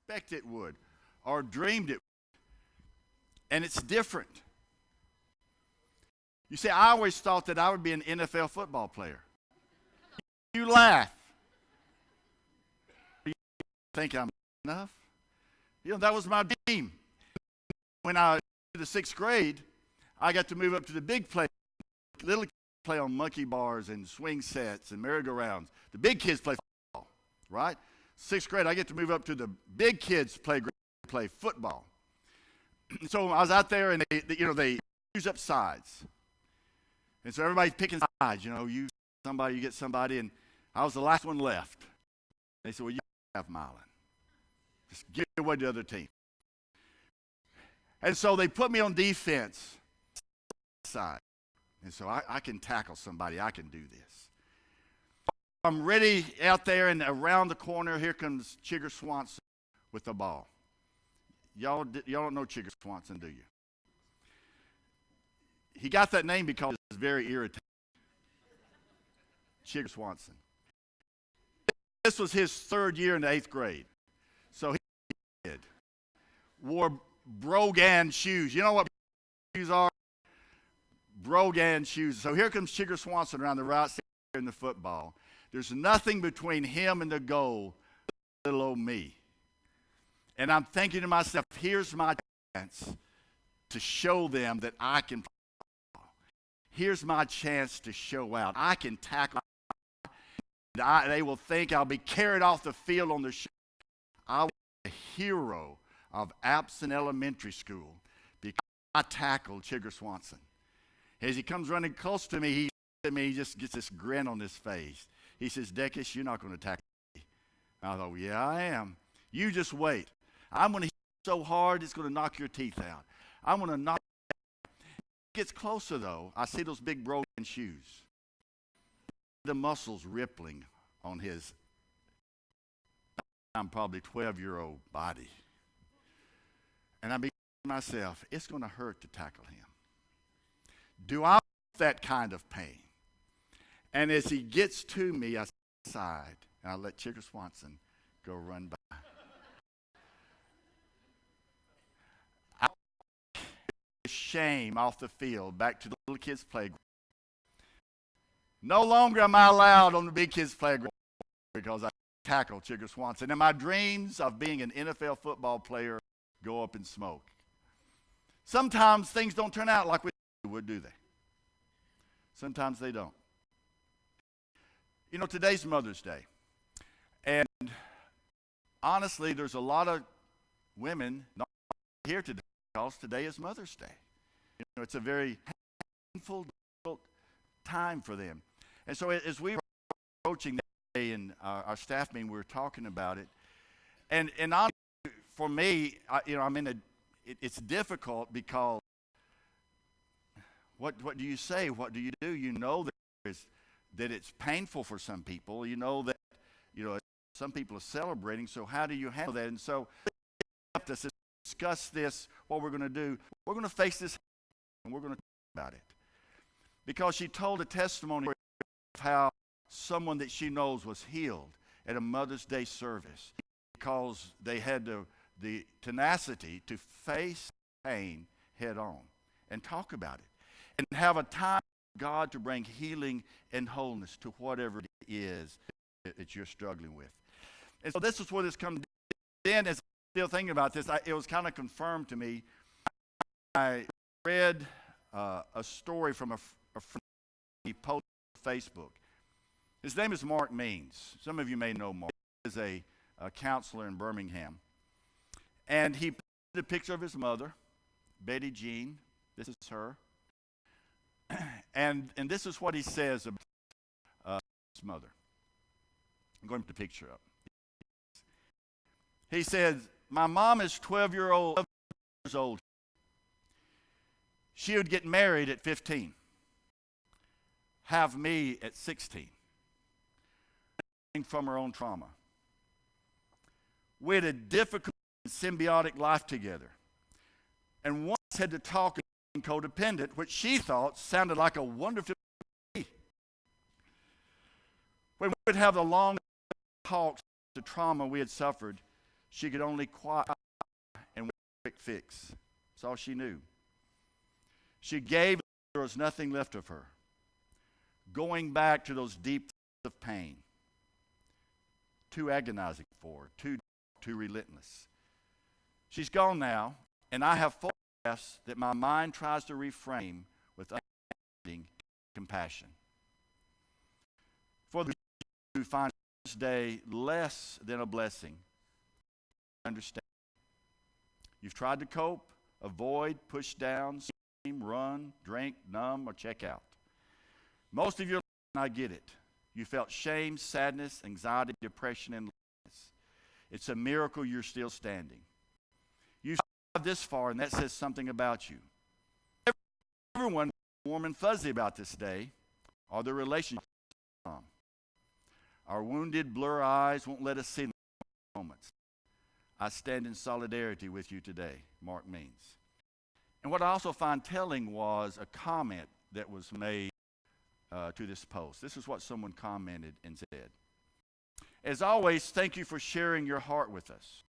expect it would or dreamed it would. And it's different. You see, I always thought that I would be an NFL football player. You laugh. You think I'm enough? That was my dream. When I was in the 6th grade, I got to move up to the big play. Little kids play on monkey bars and swing sets and merry-go-rounds. The big kids play football, right? 6th grade, I get to move up to the big kids play football. So I was out there, and they use up sides. And so everybody's picking sides. You get somebody, and I was the last one left. They said, well, you have Milan. Just give away to the other team. And so they put me on defense side. And so I can tackle somebody. I can do this. I'm ready out there, and around the corner, here comes Chigger Swanson with the ball. Y'all don't know Chigger Swanson, do you? He got that name because it was very irritating. Chigger Swanson. This was his 3rd year in the 8th grade. So he wore Brogan shoes. You know what shoes are? Brogan shoes. So here comes Chigger Swanson around the right side in the football. There's nothing between him and the goal, little old me. And I'm thinking to myself, here's my chance to show them that I can play football. Here's my chance to show out. I can tackle. They will think I'll be carried off the field on the shoulder. I was a hero of Abson Elementary School because I tackled Chigger Swanson. As he comes running close to me, he just gets this grin on his face. He says, Deckus, you're not going to tackle me. I thought, well, yeah, I am. You just wait. I'm going to hit you so hard, it's going to knock your teeth out. I'm going to knock you out. He gets closer, though. I see those big broken shoes. The muscles rippling on his, I'm probably 12-year-old body. And I begin to myself, it's going to hurt to tackle him. Do I want that kind of pain? And as he gets to me, I step aside, and I let Chigger Swanson go run by. I shame off the field back to the little kids' playground. No longer am I allowed on the big kids' playground because I tackled Chigger Swanson. And my dreams of being an NFL football player go up in smoke. Sometimes things don't turn out like we would, do they? Sometimes they don't. Today's Mother's Day. And honestly, there's a lot of women not here today because today is Mother's Day. It's a very painful, difficult time for them. And so as we were approaching that day in our staff meeting, we were talking about it. And honestly, for me, it's difficult because what do you say? What do you do? You know that it's painful for some people. You know that some people are celebrating. So how do you handle that? And so we have to discuss this. What we're going to do? We're going to face this, and we're going to talk about it. Because she told a testimony of how someone that she knows was healed at a Mother's Day service because they had the tenacity to face pain head on and talk about it and have a time for God to bring healing and wholeness to whatever it is that you're struggling with. And so this is where this comes. Then as I'm still thinking about this, it was kind of confirmed to me. I read a story from a friend he posted on Facebook. His name is Mark Means. Some of you may know Mark. He is a counselor in Birmingham. And he posted a picture of his mother, Betty Jean. This is her. And this is what he says about his mother. I'm going to put the picture up. He says, my mom is 12 years old. She would get married at 15. Have me at 16. From her own trauma. We had a difficult symbiotic life together. And once had to talk and codependent, which she thought sounded like a wonderful thing. When we would have the long talks, the trauma we had suffered, She could only cry and quick fix. That's all she knew. She gave, there was nothing left of her. Going back to those deep of pain. Too agonizing for her, too relentless. She's gone now, and I have photographs that my mind tries to reframe with understanding compassion. For the who find this day less than a blessing, understand. You've tried to cope, avoid, push down, scream, run, drink, numb, or check out. Most of your life, I get it. You felt shame, sadness, anxiety, depression, and loneliness. It's a miracle you're still standing. You've survived this far, and that says something about you. Everyone warm and fuzzy about this day are the relationships. Our wounded, blur eyes won't let us see the moments. I stand in solidarity with you today, Mark Means. And what I also find telling was a comment that was made to this post. This is what someone commented and said. As always, thank you for sharing your heart with us.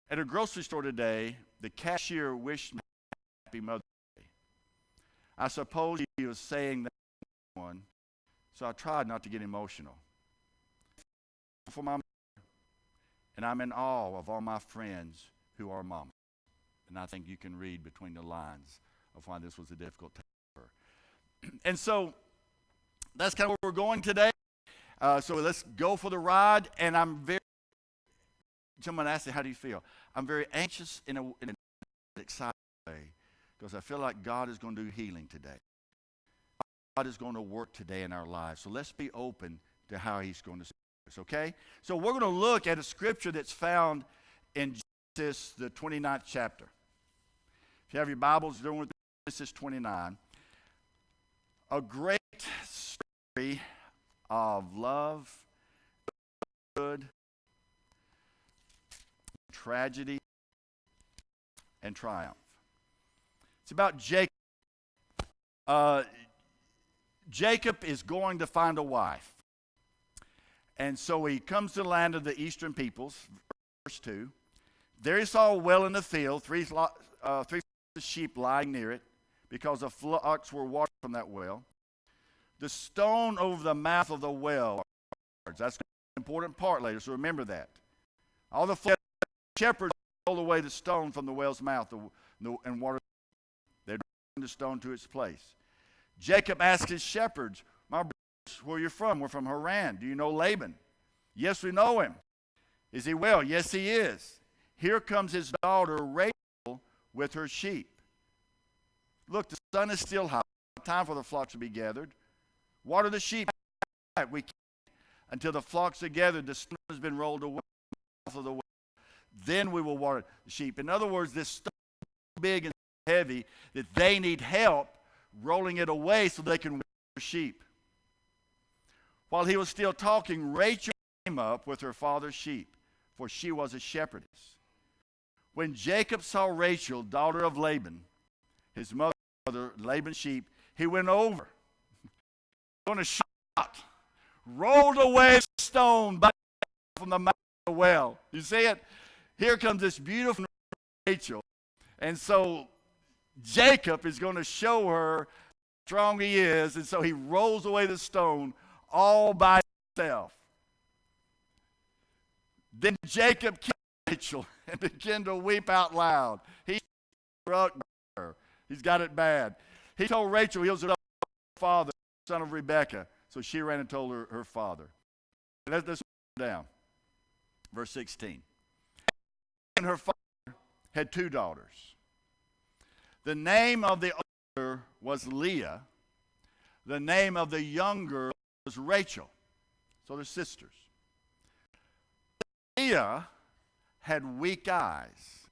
At a grocery store today, the cashier wished me happy Mother's Day. I suppose he was saying that one, so I tried not to get emotional. For my mother, and I'm in awe of all my friends who are mamas. And I think you can read between the lines of why this was a difficult time for her. And so that's kind of where we're going today. So let's go for the ride. And someone asked me, how do you feel? I'm very anxious in an excited way because I feel like God is going to do healing today. God is going to work today in our lives. So let's be open to how he's going to do this, okay? So we're going to look at a scripture that's found in Genesis, the 29th chapter. If you have your Bibles, turn with Genesis 29. A great story of love, good, tragedy, and triumph. It's about Jacob. Jacob is going to find a wife. And so he comes to the land of the eastern peoples, verse 2. There he saw a well in the field, three sheep lying near it, because the flocks were watered from that well. The stone over the mouth of the well, that's an important part later, so remember that. All the shepherds rolled away the stone from the well's mouth and watered. They brought the stone to its place. Jacob asked his shepherds, my brothers, where are you from? We're from Haran. Do you know Laban? Yes, we know him. Is he well? Yes, he is. Here comes his daughter Rachel with her sheep. Look, the sun is still high. Time for the flocks to be gathered. Water the sheep. We can't until the flocks are gathered. The stone has been rolled away off of the well. Then we will water the sheep. In other words, this stone is so big and heavy that they need help rolling it away so they can water the sheep. While he was still talking, Rachel came up with her father's sheep, for she was a shepherdess. When Jacob saw Rachel, daughter of Laban, his mother, Laban's sheep, he went over, going to shout, rolled away the stone back from the mouth of the well. You see it? Here comes this beautiful Rachel. And so Jacob is going to show her how strong he is, and so he rolls away the stone all by himself. Then Jacob kissed Rachel and began to weep out loud. He struck her. He's got it bad. He told Rachel he was her father, son of Rebekah. So she ran and told her father. Let's go down. Verse 16. And her father had two daughters. The name of the older was Leah. The name of the younger was Rachel. So they're sisters. Leah had weak eyes,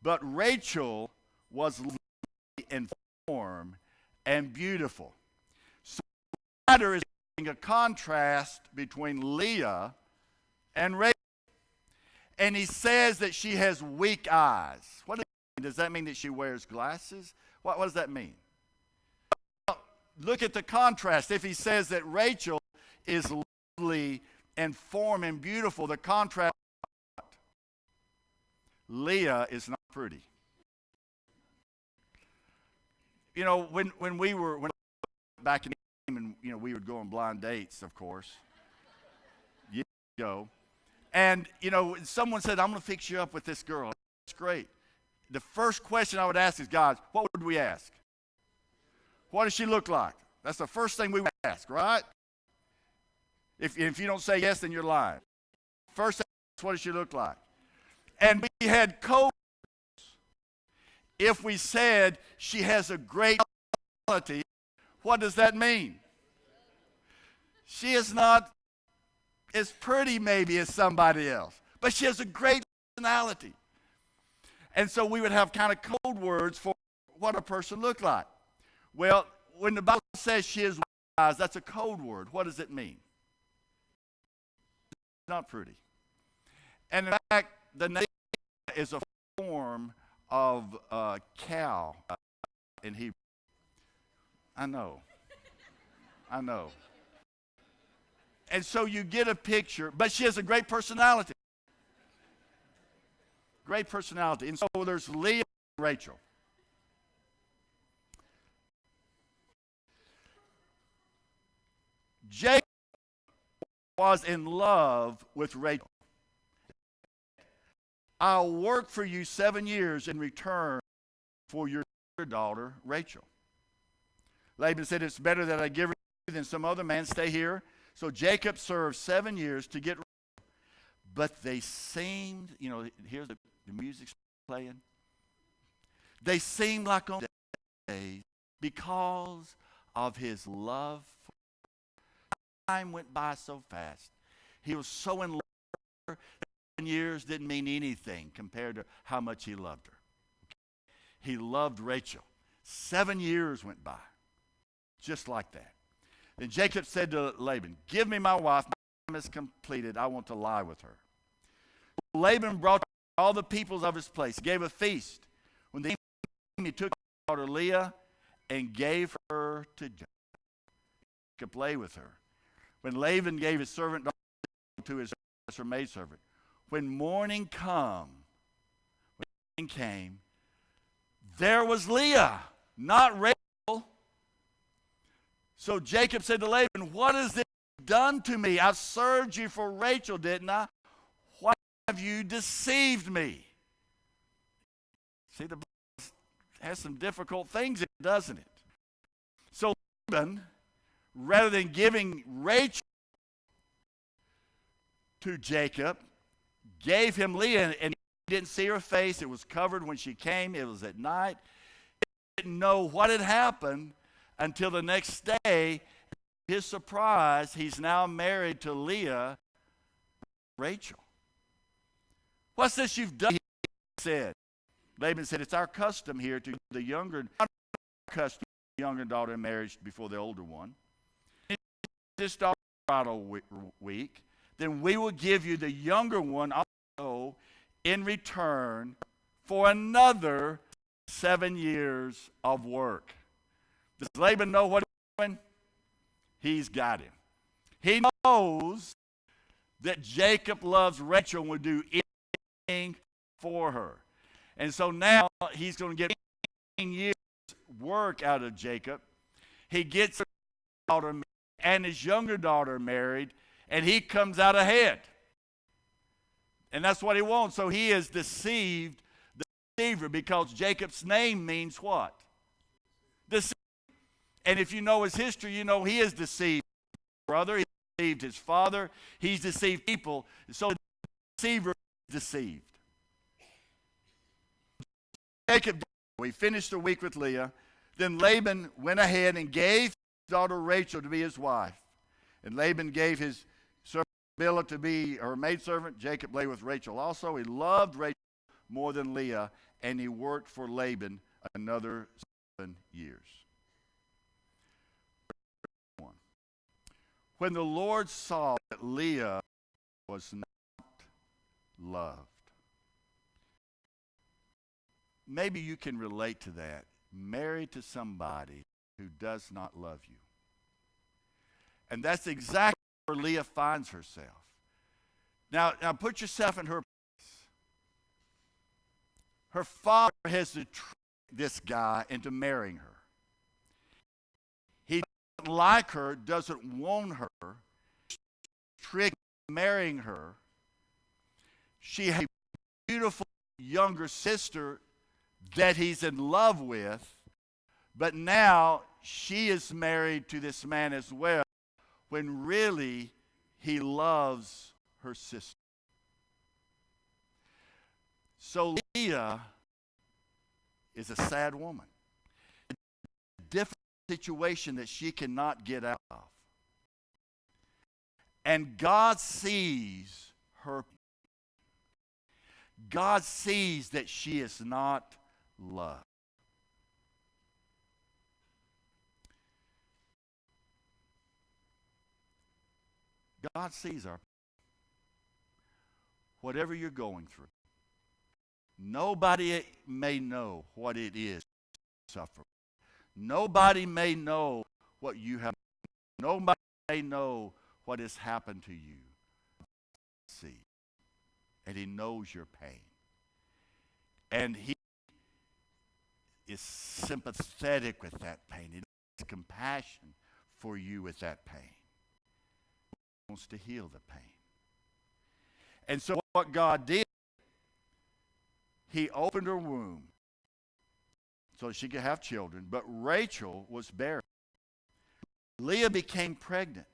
but Rachel was lovely in form and beautiful. So the writer is making a contrast between Leah and Rachel. And he says that she has weak eyes. What does that mean? That she wears glasses? What does that mean? Well, look at the contrast. If he says that Rachel is lovely and form and beautiful. The contrast. Leah is not pretty. You know, when back in the game, and we would go on blind dates, of course. You go. And, someone said, I'm going to fix you up with this girl. That's great. The first question I would ask is, God, what would we ask? What does she look like? That's the first thing we would ask, right? If you don't say yes, then you're lying. First thing, what does she look like? And we had code. If we said she has a great personality, what does that mean? She is not as pretty maybe as somebody else, but she has a great personality. And so we would have kind of code words for what a person looked like. Well, when the Bible says she is wise, that's a code word. What does it mean? Not pretty. And in fact, the name is a form of cow in Hebrew. I know. And so you get a picture, but she has a great personality. Great personality. And so there's Leah and Rachel. Jacob was in love with Rachel. I'll work for you 7 years in return for your daughter, Rachel. Laban said, it's better that I give her to you than some other man. Stay here. So Jacob served 7 years to get Rachel. But they seemed, here's the music's playing. They seemed like on days because of his love. Time went by so fast. He was so in love with her. 7 years didn't mean anything compared to how much he loved her. He loved Rachel. 7 years went by, just like that. Then Jacob said to Laban, give me my wife. My time is completed. I want to lie with her. Laban brought all the peoples of his place, gave a feast. When they came, he took his daughter Leah and gave her to Jacob. Jacob lay with her. When Laban gave his servant to his her maidservant, when morning came, there was Leah, not Rachel. So Jacob said to Laban, what has this done to me? I served you for Rachel, didn't I? Why have you deceived me? See, the Bible has some difficult things in it, doesn't it? So Laban, rather than giving Rachel to Jacob, gave him Leah, and he didn't see her face. It was covered when she came. It was at night. He didn't know what had happened until the next day. His surprise, he's now married to Leah, Rachel. What's this you've done? He said. Laban said, it's our custom here to give the younger daughter in marriage before the older one. This daughter bridal week, then we will give you the younger one also in return for another 7 years of work. Does Laban know what he's doing? He's got him. He knows that Jacob loves Rachel and will do anything for her. And so now he's going to get 15 years work out of Jacob. He gets his daughter and his younger daughter married, and he comes out ahead. And that's what he wants. So he has deceived the deceiver, because Jacob's name means what? Deceive. And if you know his history, you know he has deceived his brother, he deceived his father, he's deceived people. So the deceiver is deceived. Jacob, we finished the week with Leah. Then Laban went ahead and gave his daughter Rachel to be his wife. And Laban gave his servant Bilhah to be her maidservant. Jacob lay with Rachel also. He loved Rachel more than Leah, and he worked for Laban another 7 years. When the Lord saw that Leah was not loved. Maybe you can relate to that. Married to somebody who does not love you. And that's exactly where Leah finds herself. Now put yourself in her place. Her father has to trick this guy into marrying her. He doesn't like her, doesn't want her, trick marrying her. She has a beautiful younger sister that he's in love with, but now she is married to this man as well, when really he loves her sister. So Leah is a sad woman. A difficult situation that she cannot get out of. And God sees her. God sees that she is not loved. God sees our. Whatever you're going through, nobody may know what it is to suffer. Nobody may know what you have. Nobody may know what has happened to you. See, and he knows your pain. And he is sympathetic with that pain. He has compassion for you with that pain. He wants to heal the pain. And so what God did, he opened her womb so she could have children, but Rachel was barren. Leah became pregnant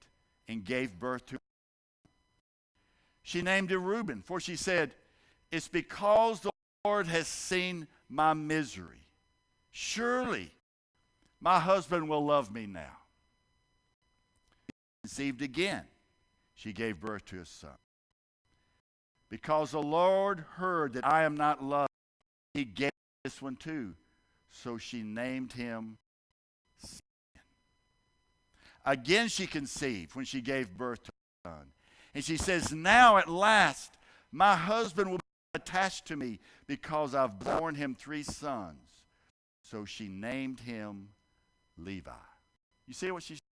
and gave birth to. She named him Reuben, for she said, "It's because the Lord has seen my misery. Surely my husband will love me now." Conceived again, she gave birth to a son. Because the Lord heard that I am not loved, he gave this one too. So she named him Simeon. Again she conceived when she gave birth to a son. And she says, "Now at last my husband will be attached to me because I've borne him 3 sons." So she named him Levi. You see what she's doing?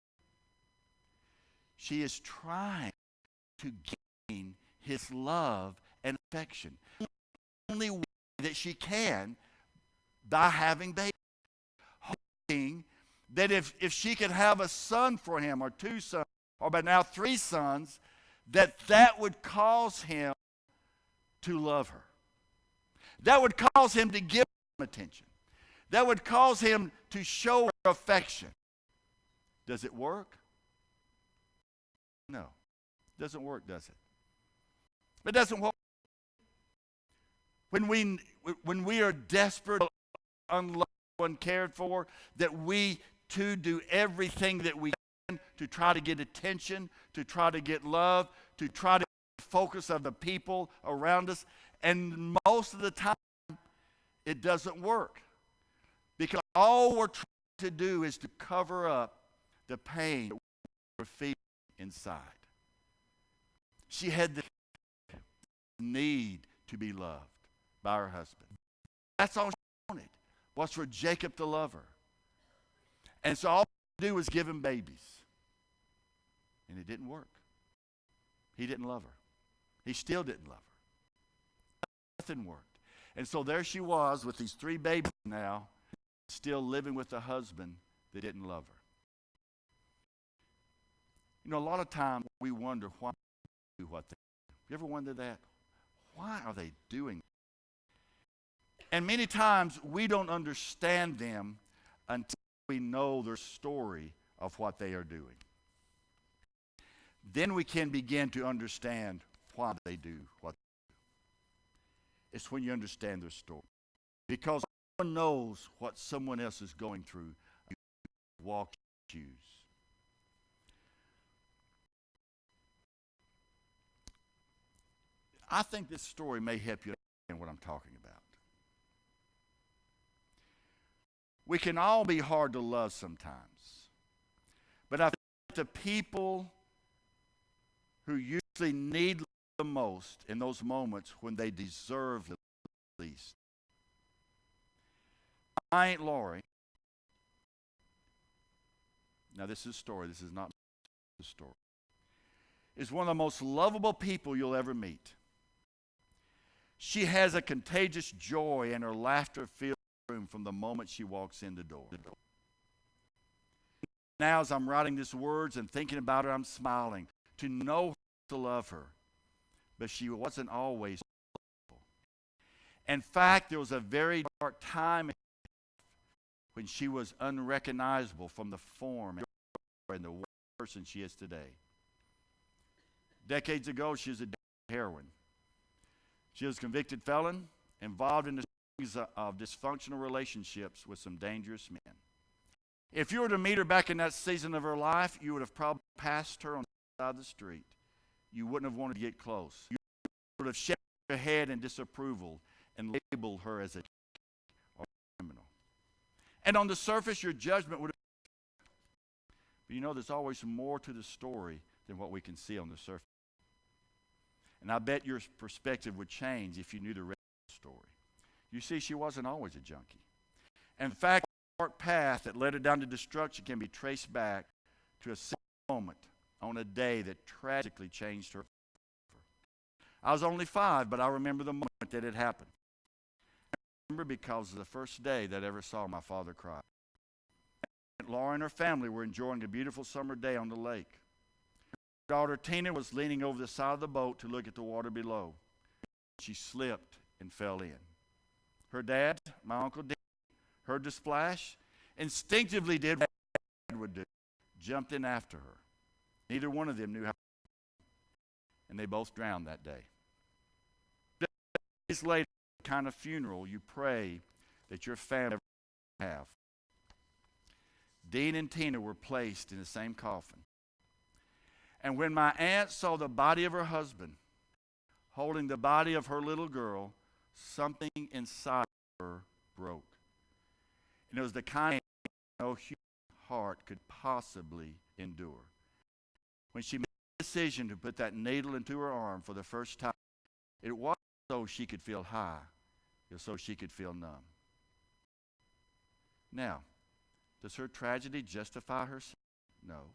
She is trying to gain his love and affection. The only way that she can, by having babies. Hoping that if she could have a son for him, or 2 sons, or by now 3 sons, that would cause him to love her. That would cause him to give him attention. That would cause him to show her affection. Does it work? No. It doesn't work, does it? It doesn't work. When we are desperate, unloved, uncared for, that we too do everything that we can to try to get attention, to try to get love, to try to get the focus of the people around us. And most of the time, it doesn't work. Because all we're trying to do is to cover up the pain that we're feeling inside. She had the need to be loved by her husband. That's all she wanted, was for Jacob to love her. And so all she do was give him babies. And it didn't work. He didn't love her. He still didn't love her. Nothing worked. And so there she was with these 3 babies now, still living with a husband that didn't love her. You know, a lot of times we wonder why they do what they do. You ever wonder that? Why are they doing that? And many times we don't understand them until we know their story of what they are doing. Then we can begin to understand why they do what they do. It's when you understand their story. Because no one knows what someone else is going through. You walk your shoes. I think this story may help you understand what I'm talking about. We can all be hard to love sometimes. But I think the people who usually need the most in those moments when they deserve the least. My Aunt Laurie, now this is a story, this is not a story. is one of the most lovable people you'll ever meet. She has a contagious joy, and her laughter fills the room from the moment she walks in the door. Now, as I'm writing these words and thinking about her, I'm smiling. To know her, to love her. But she wasn't always lovable. In fact, there was a very dark time in her life when she was unrecognizable from the form and the person she is today. Decades ago, she was a heroine. She was a convicted felon, involved in the series of dysfunctional relationships with some dangerous men. If you were to meet her back in that season of her life, you would have probably passed her on the side of the street. You wouldn't have wanted to get close. You would have shaken your head in disapproval and labeled her as a criminal. And on the surface, your judgment would have. But you know, there's always more to the story than what we can see on the surface. And I bet your perspective would change if you knew the rest of the story. You see, she wasn't always a junkie. In fact, the dark path that led her down to destruction can be traced back to a single moment on a day that tragically changed her. I was only 5, but I remember the moment that it happened. I remember because of the first day that I ever saw my father cry. Laura and her family were enjoying a beautiful summer day on the lake. Her daughter Tina was leaning over the side of the boat to look at the water below. She slipped and fell in. Her dad, my Uncle Dan, heard the splash, instinctively did what dad would do, jumped in after her. Neither one of them knew how, and they both drowned that day. Days later, the kind of funeral you pray that your family never have. Dean and Tina were placed in the same coffin. And when my aunt saw the body of her husband holding the body of her little girl, something inside her broke. And it was the kind of no human heart could possibly endure. When she made the decision to put that needle into her arm for the first time, it wasn't so she could feel high, it was so she could feel numb. Now, does her tragedy justify her sin? No.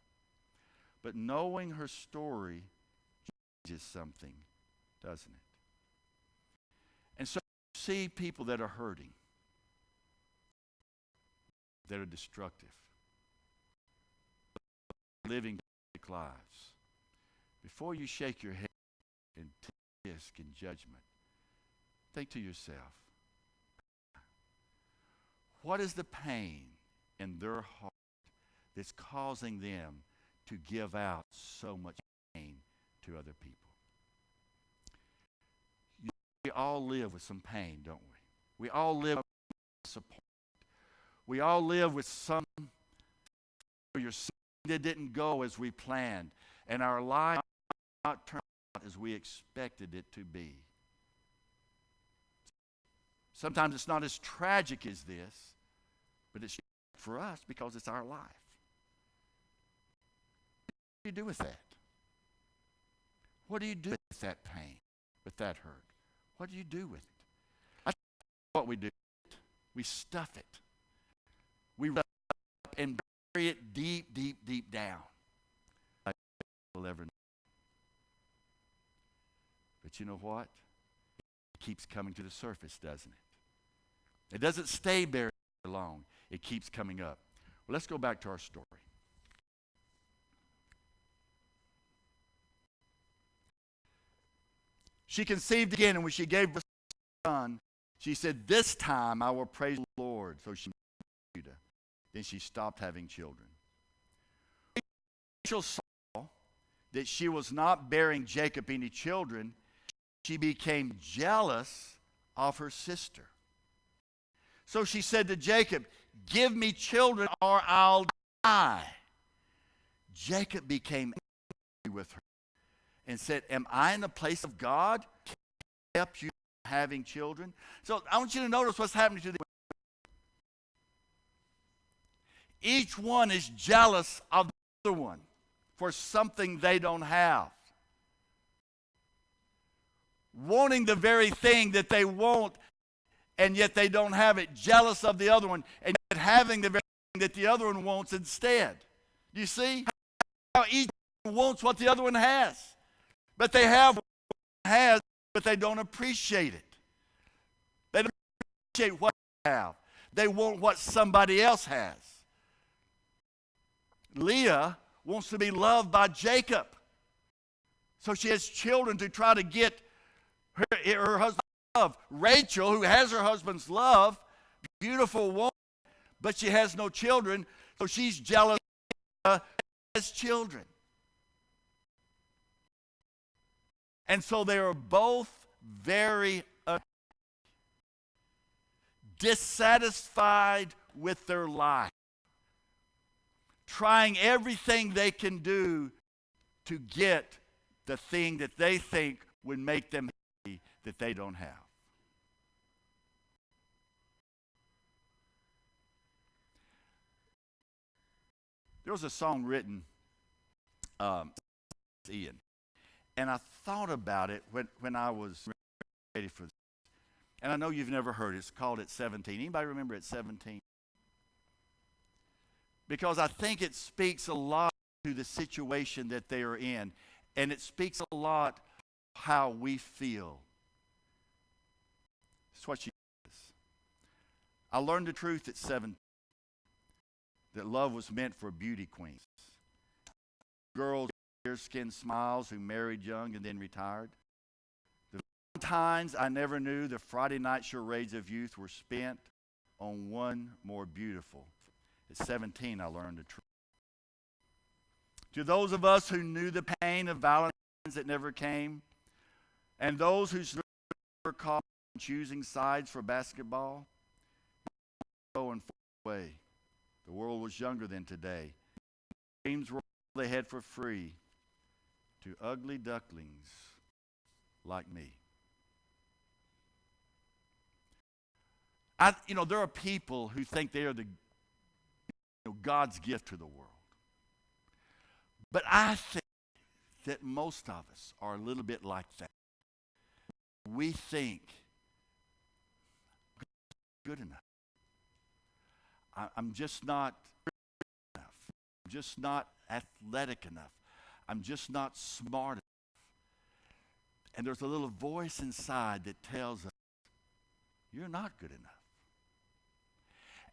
But knowing her story changes something, doesn't it? And so you see people that are hurting, that are destructive, living lives. Before you shake your head and risk in judgment, think to yourself, what is the pain in their heart that's causing them to give out so much pain to other people? We all live with some pain, don't we? We all live with support. We all live with some that didn't go as we planned, and our life did not turn out as we expected it to be. Sometimes it's not as tragic as this, but it's for us because it's our life. What do you do with that? What do you do with that pain, with that hurt? What do you do with it? I think what we do, we stuff it. We wrap it up and bury it deep, deep, deep down. Like we'll ever know. But you know what? It keeps coming to the surface, doesn't it? It doesn't stay buried long. It keeps coming up. Well, let's go back to our story. She conceived again, and when she gave birth to a son, she said, "This time I will praise the Lord." So she married Judah. Then she stopped having children. Rachel saw that she was not bearing Jacob any children. She became jealous of her sister. So she said to Jacob, "Give me children or I'll die." Jacob became angry with her and said, "Am I in the place of God? Can I help you having children?" So I want you to notice what's happening to the each one is jealous of the other one for something they don't have. Wanting the very thing that they want, and yet they don't have it. Jealous of the other one, and yet having the very thing that the other one wants instead. You see how each one wants what the other one has. But they have what one has, but they don't appreciate it. They don't appreciate what they have. They want what somebody else has. Leah wants to be loved by Jacob. So she has children to try to get her husband's love. Rachel, who has her husband's love, beautiful woman, but she has no children, so she's jealous of has children. And so they are both very dissatisfied with their life, trying everything they can do to get the thing that they think would make them happy that they don't have. There was a song written, Ian, and I thought about it when I was ready for this. And I know you've never heard it. It's called At 17. Anybody remember At 17? Because I think it speaks a lot to the situation that they are in. And it speaks a lot how we feel. That's what she says. I learned the truth at 17. That love was meant for beauty queens. Girls, fair-skinned smiles who married young and then retired. Times I never knew the Friday night charades of youth were spent on one more beautiful. At 17, I learned the truth. To those of us who knew the pain of Valentine's that never came, and those who were caught choosing sides for basketball, going away. The world was younger than today. Dreams were all they had for free to ugly ducklings like me. There are people who think they are God's gift to the world. But I think that most of us are a little bit like that. We think, good enough. I'm just not enough. I'm just not athletic enough. I'm just not smart enough. And there's a little voice inside that tells us, you're not good enough.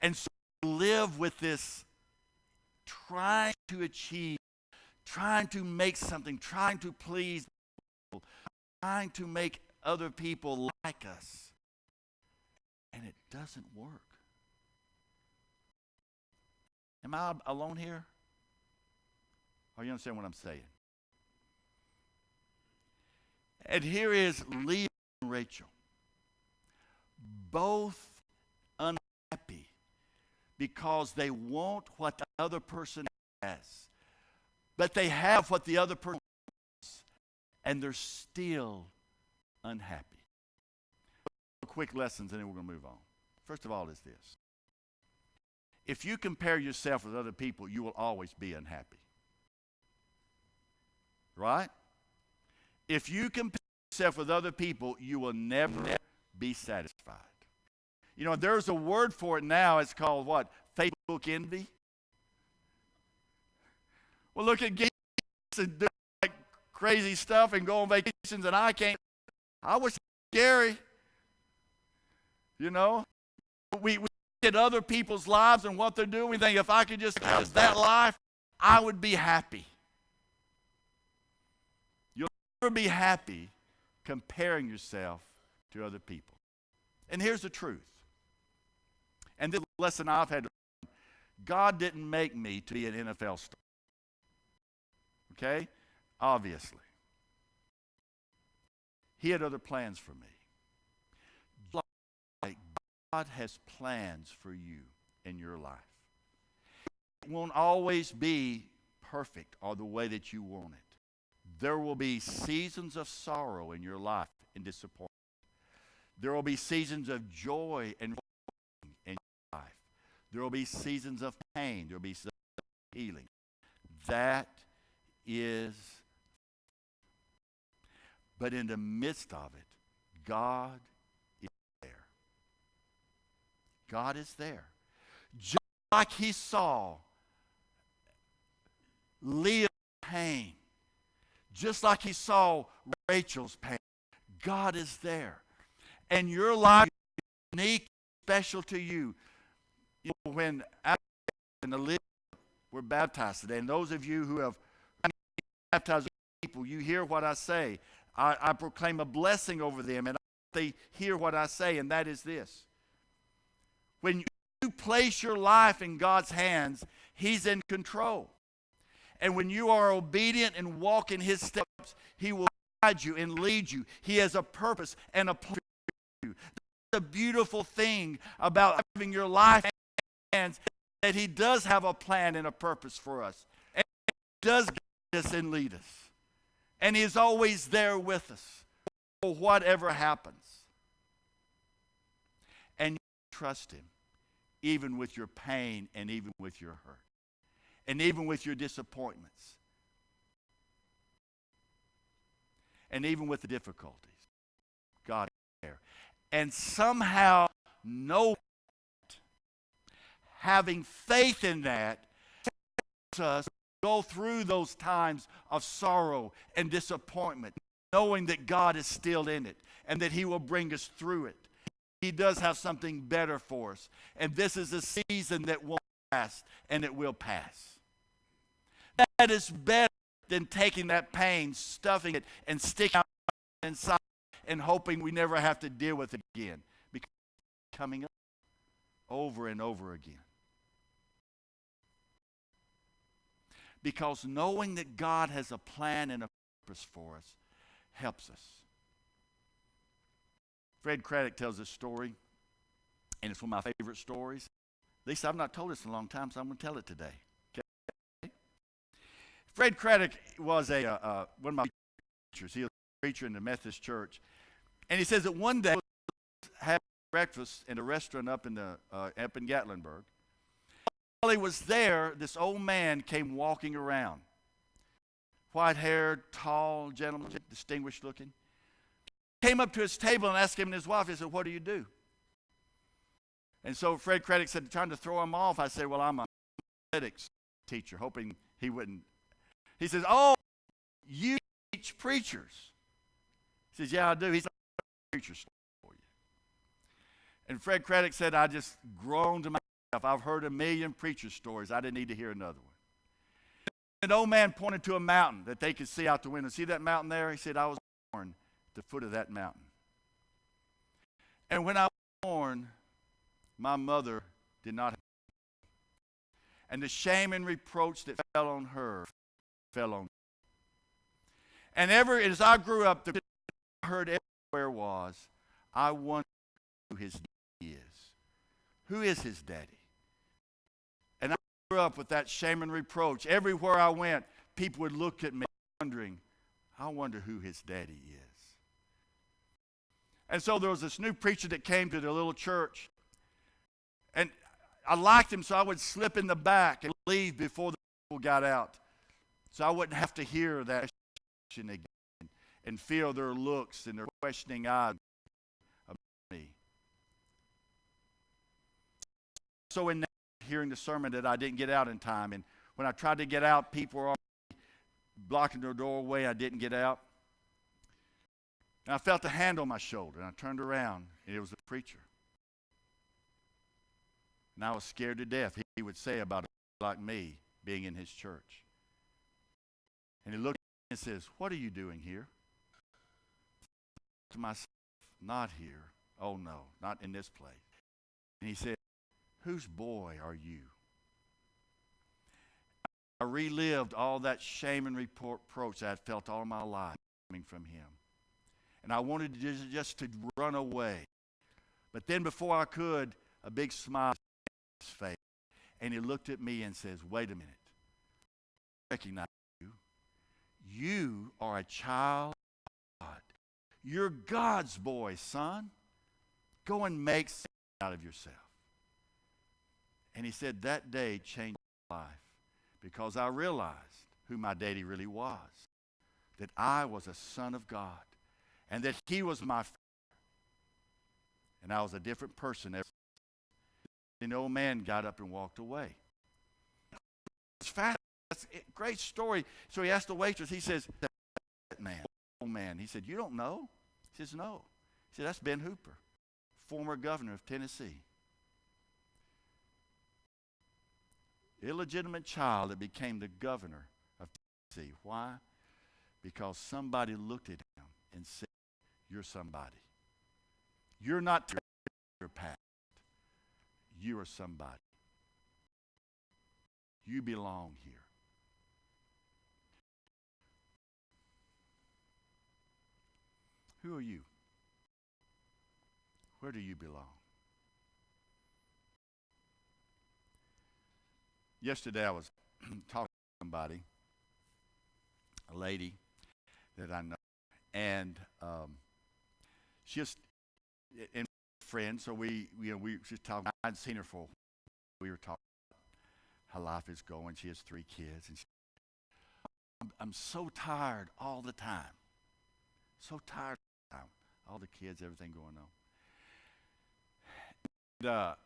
And so we live with this trying to achieve, trying to make something, trying to please people, trying to make other people like us. And it doesn't work. Am I alone here? Or you understand what I'm saying? And here is Leah and Rachel, both unhappy because they want what the other person has. But they have what the other person has, and they're still unhappy. Quick lessons, and then we're going to move on. First of all is this. If you compare yourself with other people, you will always be unhappy. Right? If you compare yourself with other people, you will never be satisfied. There's a word for it now. It's called what? Facebook envy. Well, look at Geese and do like crazy stuff and go on vacations, and I can't. I wish it was Gary. We look at other people's lives and what they're doing. We think if I could just have that life, I would be happy. You'll never be happy comparing yourself to other people. And here's the truth. And this lesson I've had to learn. God didn't make me to be an NFL star. Okay? Obviously. He had other plans for me. Like God has plans for you in your life. It won't always be perfect or the way that you want it. There will be seasons of sorrow in your life and disappointment. There will be seasons of joy and in your life. There will be seasons of pain. There will be seasons of healing. That is. But in the midst of it, God is there. God is there. Just like he saw Leah's pain, Just like he saw Rachel's pain, God is there. And your life is unique, special to you. You know, when Alex and Olivia were baptized today, and those of you who have baptized people, you hear what I say. I proclaim a blessing over them, and they hear what I say, and that is this. When you place your life in God's hands, he's in control. And when you are obedient and walk in his steps, he will guide you and lead you. He has a purpose and a plan for you. That's a beautiful thing about having your life in his hands, that he does have a plan and a purpose for us. And he does guide us and lead us. And he is always there with us for whatever happens. And you trust him, even with your pain and even with your hurt. And even with your disappointments. And even with the difficulties. God is there. And somehow, having faith in that, helps us go through those times of sorrow and disappointment, knowing that God is still in it and that he will bring us through it. He does have something better for us. And this is a season that won't last, and it will pass. That is better than taking that pain, stuffing it, and sticking it inside and hoping we never have to deal with it again. Because it's coming up over and over again. Because knowing that God has a plan and a purpose for us helps us. Fred Craddock tells this story, and it's one of my favorite stories. At least I've not told this in a long time, so I'm going to tell it today. Fred Craddock was one of my preachers. He was a preacher in the Methodist Church. And he says that one day he was having breakfast in a restaurant up in Gatlinburg. While he was there, this old man came walking around. White-haired, tall gentleman, distinguished looking. Came up to his table and asked him and his wife, he said, "What do you do?" And so Fred Craddock said, trying to throw him off, I said, "Well, I'm a athletics teacher," hoping he wouldn't. He says, "Oh, you teach preachers?" He says, "Yeah, I do." He said, "I have a preacher story for you." And Fred Craddock said, I just groaned to myself. I've heard a million preacher stories. I didn't need to hear another one. An old man pointed to a mountain that they could see out the window. "See that mountain there?" He said, "I was born at the foot of that mountain. And when I was born, my mother did not have. And the shame and reproach that fell on her fell on me. And as I grew up, the I heard everywhere was, I wonder who his daddy is. Who is his daddy?" And I grew up with that shame and reproach. Everywhere I went, people would look at me wondering, I wonder who his daddy is. And so there was this new preacher that came to the little church. And I liked him, so I would slip in the back and leave before the people got out. So I wouldn't have to hear that again and feel their looks and their questioning eyes about me. So in hearing the sermon that I didn't get out in time, and when I tried to get out, people were blocking their doorway. I didn't get out. And I felt a hand on my shoulder, and I turned around, and it was the preacher. And I was scared to death. He would say about a like me being in his church. And he looked at me and says, "What are you doing here?" To myself, "Not here. Oh no, not in this place." And he said, "Whose boy are you?" I relived all that shame and reproach I had felt all my life coming from him. And I wanted just to run away. But then before I could, a big smile on his face. And he looked at me and says, "Wait a minute. I recognize you. You are a child of God. You're God's boy, son. Go and make something out of yourself." And he said that day changed my life because I realized who my daddy really was. That I was a son of God and that he was my father. And I was a different person ever since. The old man got up and walked away. It's fast. That's a great story. So he asked the waitress, he says, that man? Old man. He said, you don't know? He says, no. He said, that's Ben Hooper, former governor of Tennessee. Illegitimate child that became the governor of Tennessee. Why? Because somebody looked at him and said, you're somebody. You're not your past. You are somebody. You belong here. Who are you? Where do you belong? Yesterday I was talking to somebody, a lady that I know, and she's a friend, so we just talking. I'd seen her for a while. We were talking about how life is going. She has 3 kids, and I'm so tired all the time. So tired all the time. All the kids, everything going on. And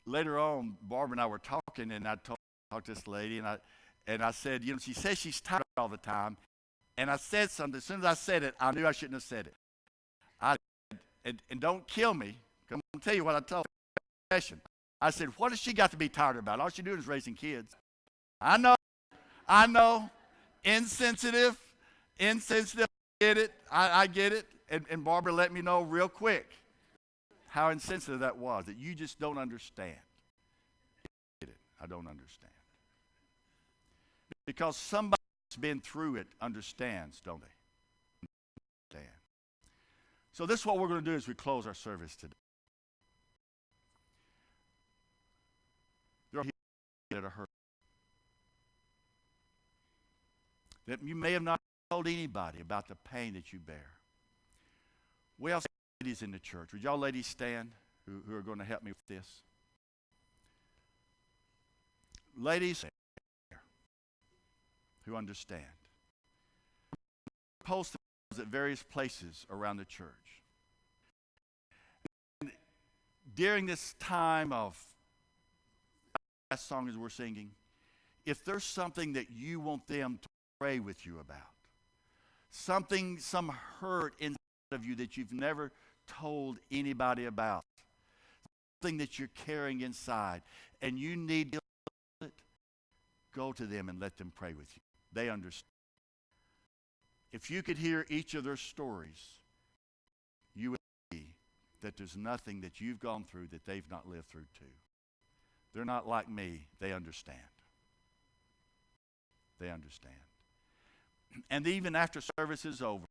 later on, Barbara and I were talking, and I talked to this lady, and I said, she says she's tired all the time, and I said something. As soon as I said it, I knew I shouldn't have said it. And don't kill me, because I'm going to tell you what I told her. I said, what has she got to be tired about? All she's doing is raising kids. I know, insensitive, I get it, I get it, and Barbara let me know real quick how insensitive that was, that you just don't understand. I get it, I don't understand. Because somebody that's been through it understands, don't they? Understand. So this is what we're going to do as we close our service today. There are people that are hurt. That you may have not told anybody about the pain that you bear. We also have ladies in the church. Would y'all ladies stand who are going to help me with this? Ladies who understand. Post at various places around the church. And during this time of last song as we're singing, if there's something that you want them to pray with you about, some hurt inside of you that you've never told anybody about, something that you're carrying inside, and you need to it, go to them and let them pray with you. They understand. If you could hear each of their stories, you would see that there's nothing that you've gone through that they've not lived through too. They're not like me. They understand. They understand. And even after service is over,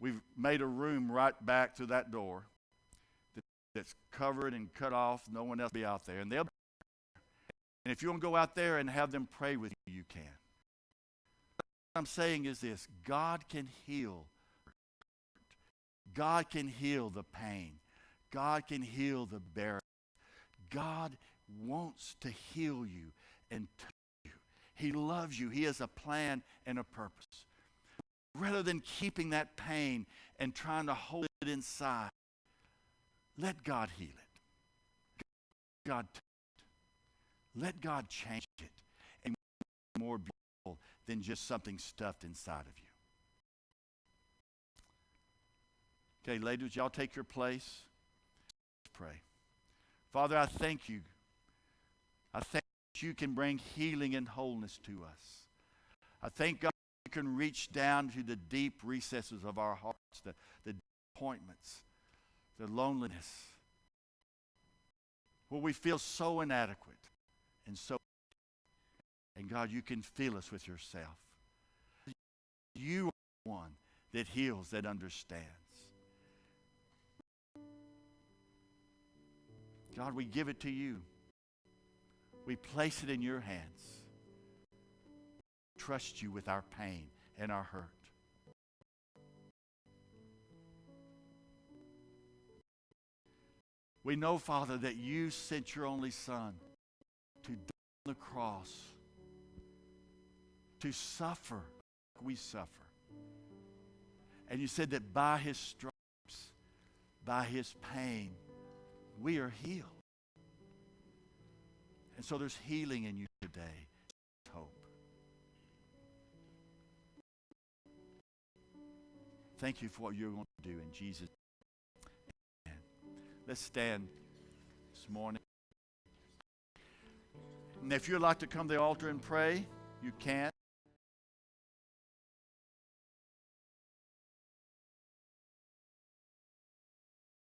we've made a room right back to that door that's covered and cut off. No one else will be out there. And they'll be there. And if you want to go out there and have them pray with you, you can. What I'm saying is this: God can heal. God can heal the pain. God can heal the barrier. God wants to heal you and touch you. He loves you. He has a plan and a purpose. Rather than keeping that pain and trying to hold it inside, let God heal it. God touch it. Let God change it and make it more beautiful than just something stuffed inside of you. Okay, ladies, y'all take your place. Let's pray. Father, I thank you. I thank that you can bring healing and wholeness to us. I thank God you can reach down to the deep recesses of our hearts, the disappointments, the loneliness, where we feel so inadequate and so. And God, you can fill us with yourself. You are the one that heals, that understands. God, we give it to you. We place it in your hands. Trust you with our pain and our hurt. We know, Father, that you sent your only Son to die on the cross, to suffer like we suffer. And you said that by his stripes, by his pain, we are healed. And so there's healing in you today. Hope. Thank you for what you're going to do in Jesus' name. Let's stand this morning. And if you'd like to come to the altar and pray, you can.